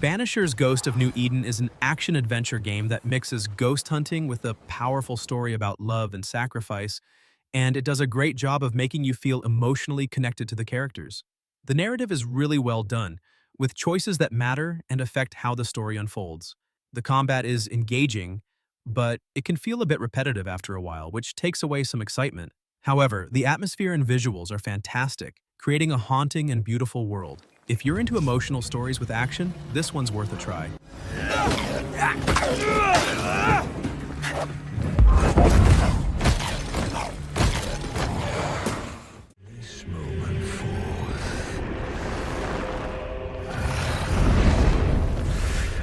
Banisher's Ghost of New Eden is an action-adventure game that mixes ghost hunting with a powerful story about love and sacrifice, and it does a great job of making you feel emotionally connected to the characters. The narrative is really well done, with choices that matter and affect how the story unfolds. The combat is engaging, but it can feel a bit repetitive after a while, which takes away some excitement. However, the atmosphere and visuals are fantastic, creating a haunting and beautiful world. If you're into emotional stories with action, this one's worth a try. This moment forth,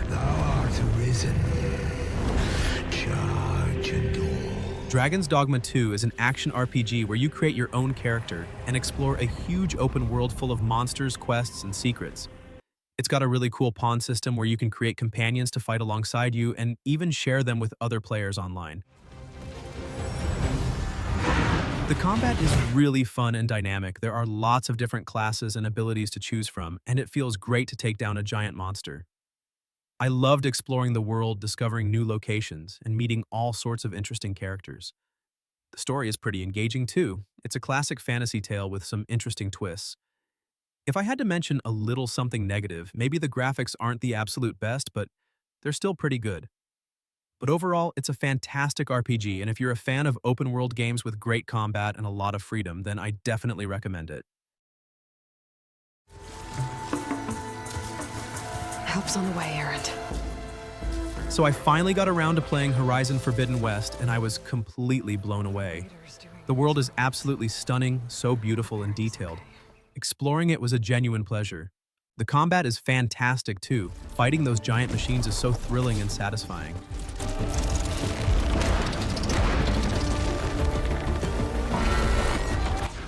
thou art arisen. Charge and all. Dragon's Dogma 2 is an action RPG where you create your own character and explore a huge open world full of monsters, quests, and secrets. It's got a really cool pawn system where you can create companions to fight alongside you and even share them with other players online. The combat is really fun and dynamic. There are lots of different classes and abilities to choose from, and it feels great to take down a giant monster. I loved exploring the world, discovering new locations, and meeting all sorts of interesting characters. The story is pretty engaging too. It's a classic fantasy tale with some interesting twists. If I had to mention a little something negative, maybe the graphics aren't the absolute best, but they're still pretty good. But overall, it's a fantastic RPG, and if you're a fan of open-world games with great combat and a lot of freedom, then I definitely recommend it. Help's on the way, Errant. So I finally got around to playing Horizon Forbidden West, and I was completely blown away. The world is absolutely stunning, so beautiful and detailed. Exploring it was a genuine pleasure. The combat is fantastic too. Fighting those giant machines is so thrilling and satisfying.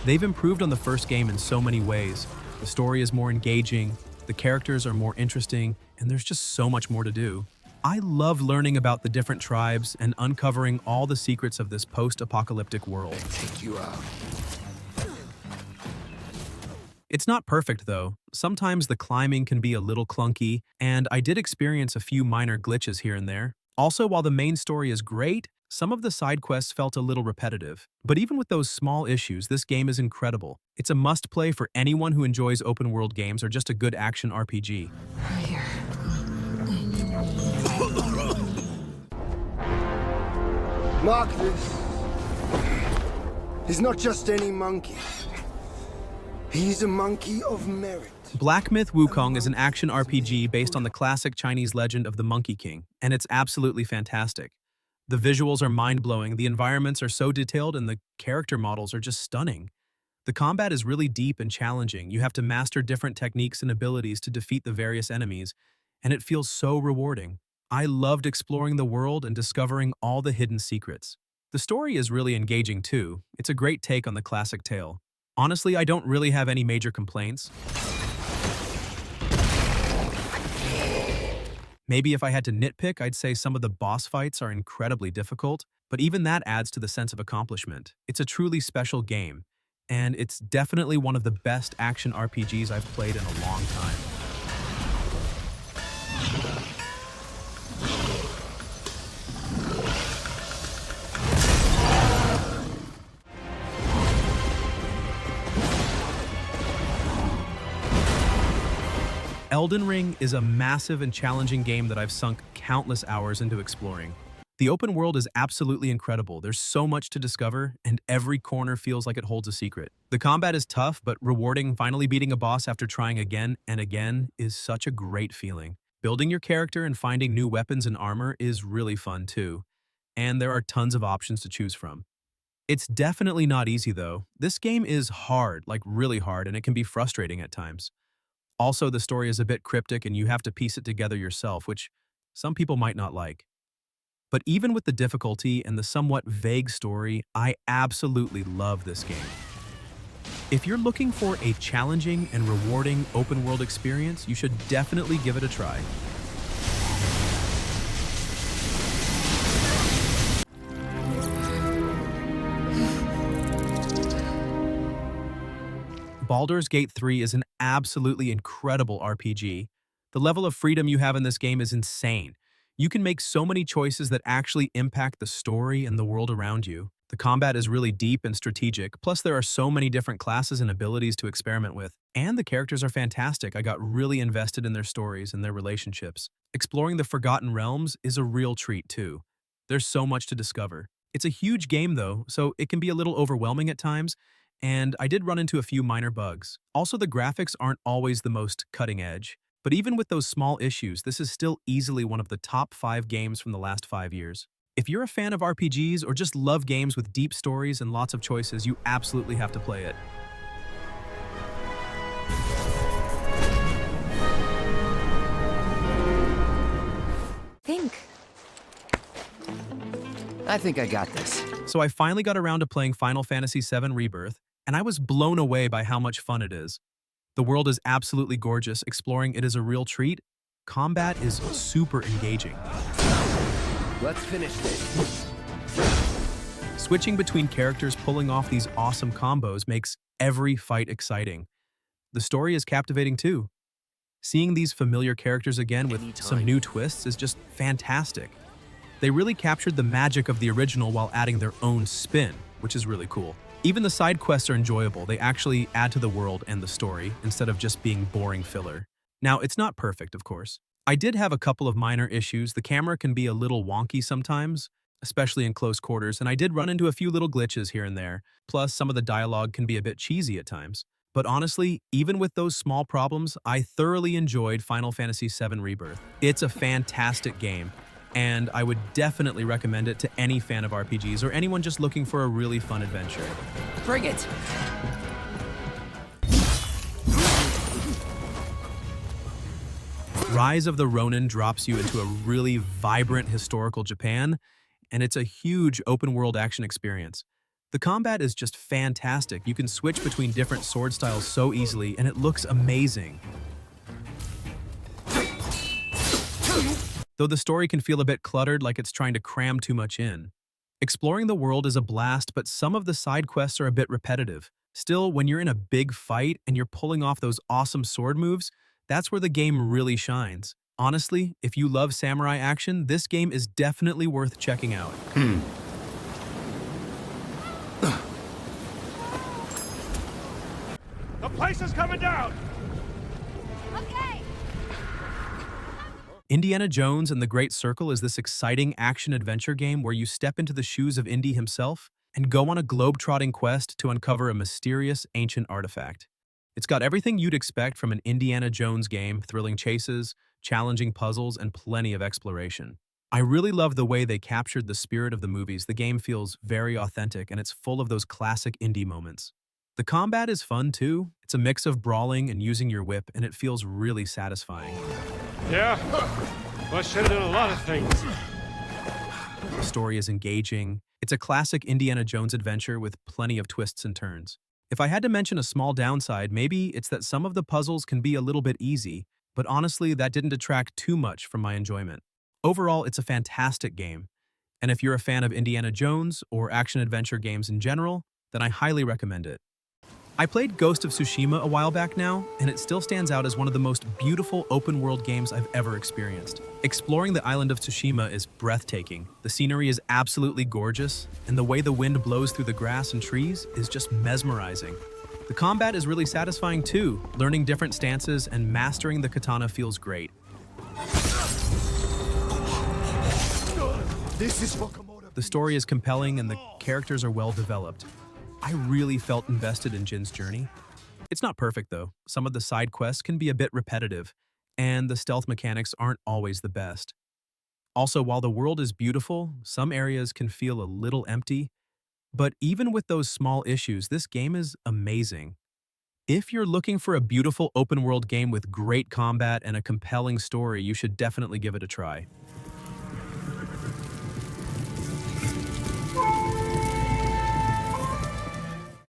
They've improved on the first game in so many ways. The story is more engaging, the characters are more interesting, and there's just so much more to do. I love learning about the different tribes and uncovering all the secrets of this post-apocalyptic world. Take you out. It's not perfect though. Sometimes the climbing can be a little clunky, and I did experience a few minor glitches here and there. Also, while the main story is great, some of the side quests felt a little repetitive. But even with those small issues, this game is incredible. It's a must-play for anyone who enjoys open-world games or just a good action RPG. Here. Mark this. He's not just any monkey. He's a monkey of merit. Black Myth Wukong is an action RPG based on the classic Chinese legend of the Monkey King, and it's absolutely fantastic. The visuals are mind-blowing, the environments are so detailed, and the character models are just stunning. The combat is really deep and challenging. You have to master different techniques and abilities to defeat the various enemies, and it feels so rewarding. I loved exploring the world and discovering all the hidden secrets. The story is really engaging too. It's a great take on the classic tale. Honestly, I don't really have any major complaints. Maybe if I had to nitpick, I'd say some of the boss fights are incredibly difficult, but even that adds to the sense of accomplishment. It's a truly special game, and it's definitely one of the best action RPGs I've played in a long time. Elden Ring is a massive and challenging game that I've sunk countless hours into exploring. The open world is absolutely incredible. There's so much to discover, and every corner feels like it holds a secret. The combat is tough, but rewarding. Finally beating a boss after trying again and again is such a great feeling. Building your character and finding new weapons and armor is really fun too, and there are tons of options to choose from. It's definitely not easy though. This game is hard, like really hard, and it can be frustrating at times. Also, the story is a bit cryptic and you have to piece it together yourself, which some people might not like. But even with the difficulty and the somewhat vague story, I absolutely love this game. If you're looking for a challenging and rewarding open-world experience, you should definitely give it a try. Baldur's Gate 3 is an absolutely incredible RPG. The level of freedom you have in this game is insane. You can make so many choices that actually impact the story and the world around you. The combat is really deep and strategic, plus there are so many different classes and abilities to experiment with. And the characters are fantastic. I got really invested in their stories and their relationships. Exploring the Forgotten Realms is a real treat too. There's so much to discover. It's a huge game though, so it can be a little overwhelming at times, and I did run into a few minor bugs. Also, the graphics aren't always the most cutting edge. But even with those small issues, this is still easily one of the top 5 games from the last 5 years. If you're a fan of RPGs or just love games with deep stories and lots of choices, you absolutely have to play it. I think I got this. So I finally got around to playing Final Fantasy VII Rebirth, and I was blown away by how much fun it is. The world is absolutely gorgeous, exploring it is a real treat. Combat is super engaging. Let's finish this. Switching between characters pulling off these awesome combos makes every fight exciting. The story is captivating too. Seeing these familiar characters again with some new twists is just fantastic. They really captured the magic of the original while adding their own spin, which is really cool. Even the side quests are enjoyable. They actually add to the world and the story instead of just being boring filler. Now, it's not perfect, of course. I did have a couple of minor issues. The camera can be a little wonky sometimes, especially in close quarters, and I did run into a few little glitches here and there. Plus, some of the dialogue can be a bit cheesy at times. But honestly, even with those small problems, I thoroughly enjoyed Final Fantasy VII Rebirth. It's a fantastic game, and I would definitely recommend it to any fan of RPGs or anyone just looking for a really fun adventure. Bring it! Rise of the Ronin drops you into a really vibrant historical Japan, and it's a huge open-world action experience. The combat is just fantastic. You can switch between different sword styles so easily, and it looks amazing. Though the story can feel a bit cluttered, like it's trying to cram too much in. Exploring the world is a blast, but some of the side quests are a bit repetitive. Still, when you're in a big fight and you're pulling off those awesome sword moves, that's where the game really shines. Honestly, if you love samurai action, this game is definitely worth checking out. The place is coming down! Okay. Indiana Jones and the Great Circle is this exciting action-adventure game where you step into the shoes of Indy himself and go on a globe-trotting quest to uncover a mysterious ancient artifact. It's got everything you'd expect from an Indiana Jones game: thrilling chases, challenging puzzles, and plenty of exploration. I really love the way they captured the spirit of the movies. The game feels very authentic, and it's full of those classic Indy moments. The combat is fun too. It's a mix of brawling and using your whip, and it feels really satisfying. Yeah? Well, I should have done a lot of things. The story is engaging. It's a classic Indiana Jones adventure with plenty of twists and turns. If I had to mention a small downside, maybe it's that some of the puzzles can be a little bit easy, but honestly, that didn't detract too much from my enjoyment. Overall, it's a fantastic game, and if you're a fan of Indiana Jones or action-adventure games in general, then I highly recommend it. I played Ghost of Tsushima a while back now, and it still stands out as one of the most beautiful open-world games I've ever experienced. Exploring the island of Tsushima is breathtaking. The scenery is absolutely gorgeous, and the way the wind blows through the grass and trees is just mesmerizing. The combat is really satisfying too. Learning different stances and mastering the katana feels great. This is for Komodo. The story is compelling and the characters are well developed. I really felt invested in Jin's journey. It's not perfect though. Some of the side quests can be a bit repetitive, and the stealth mechanics aren't always the best. Also, while the world is beautiful, some areas can feel a little empty, but even with those small issues, this game is amazing. If you're looking for a beautiful open-world game with great combat and a compelling story, you should definitely give it a try.